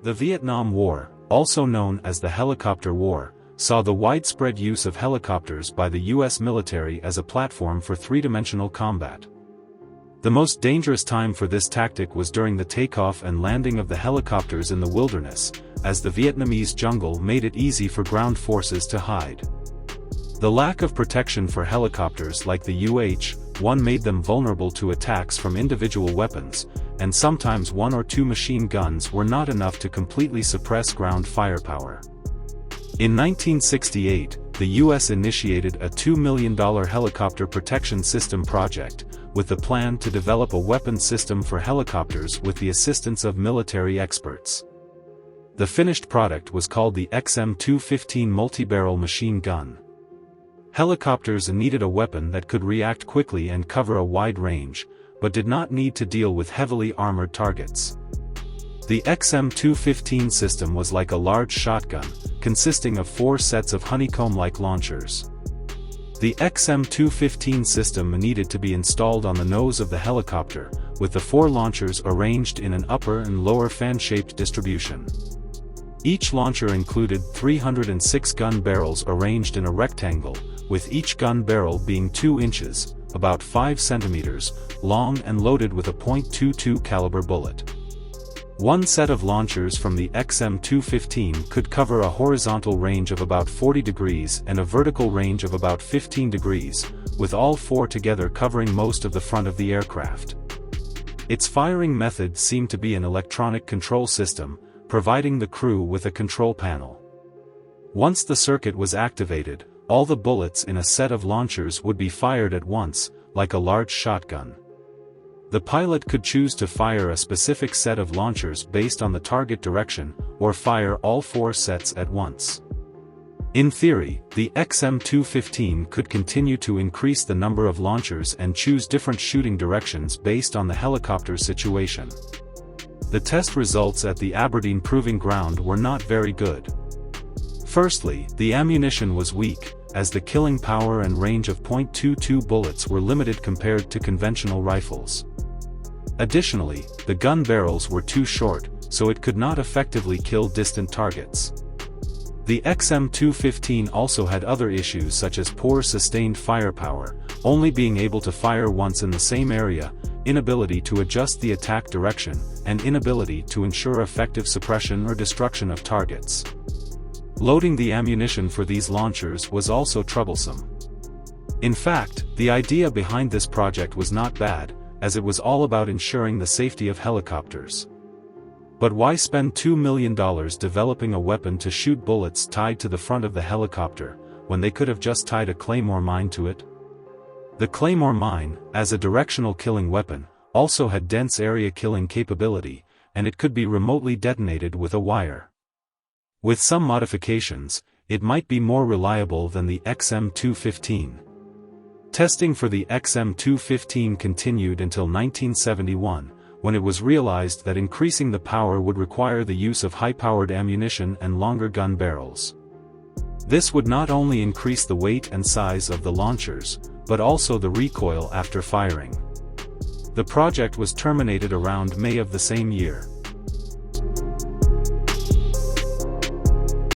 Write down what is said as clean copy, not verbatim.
The Vietnam War, also known as the Helicopter War, saw the widespread use of helicopters by the U.S. military as a platform for three-dimensional combat. The most dangerous time for this tactic was during the takeoff and landing of the helicopters in the wilderness, as the Vietnamese jungle made it easy for ground forces to hide. The lack of protection for helicopters like the UH-1 made them vulnerable to attacks from individual weapons, and sometimes one or two machine guns were not enough to completely suppress ground firepower. In 1968, the U.S. initiated a $2 million helicopter protection system project, with the plan to develop a weapon system for helicopters with the assistance of military experts. The finished product was called the XM215 multi-barrel machine gun. Helicopters needed a weapon that could react quickly and cover a wide range, but did not need to deal with heavily armored targets. The XM215 system was like a large shotgun, consisting of 4 sets of honeycomb-like launchers. The XM215 system needed to be installed on the nose of the helicopter, with the 4 launchers arranged in an upper and lower fan-shaped distribution. Each launcher included 306 gun barrels arranged in a rectangle, with each gun barrel being 2 inches, about 5 centimeters, long and loaded with a .22 caliber bullet. One set of launchers from the XM215 could cover a horizontal range of about 40 degrees and a vertical range of about 15 degrees, with all 4 together covering most of the front of the aircraft. Its firing method seemed to be an electronic control system, providing the crew with a control panel. Once the circuit was activated, all the bullets in a set of launchers would be fired at once, like a large shotgun. The pilot could choose to fire a specific set of launchers based on the target direction, or fire all 4 sets at once. In theory, the XM215 could continue to increase the number of launchers and choose different shooting directions based on the helicopter's situation. The test results at the Aberdeen Proving Ground were not very good. Firstly, the ammunition was weak, as the killing power and range of .22 bullets were limited compared to conventional rifles. Additionally, the gun barrels were too short, so it could not effectively kill distant targets. The XM215 also had other issues such as poor sustained firepower, only being able to fire once in the same area, inability to adjust the attack direction, and inability to ensure effective suppression or destruction of targets. Loading the ammunition for these launchers was also troublesome. In fact, the idea behind this project was not bad, as it was all about ensuring the safety of helicopters. But why spend $2 million developing a weapon to shoot bullets tied to the front of the helicopter, when they could have just tied a claymore mine to it? The claymore mine, as a directional killing weapon, also had dense area killing capability, and it could be remotely detonated with a wire. With some modifications, it might be more reliable than the XM215. Testing for the XM215 continued until 1971, when it was realized that increasing the power would require the use of high-powered ammunition and longer gun barrels. This would not only increase the weight and size of the launchers, but also the recoil after firing. The project was terminated around May of the same year.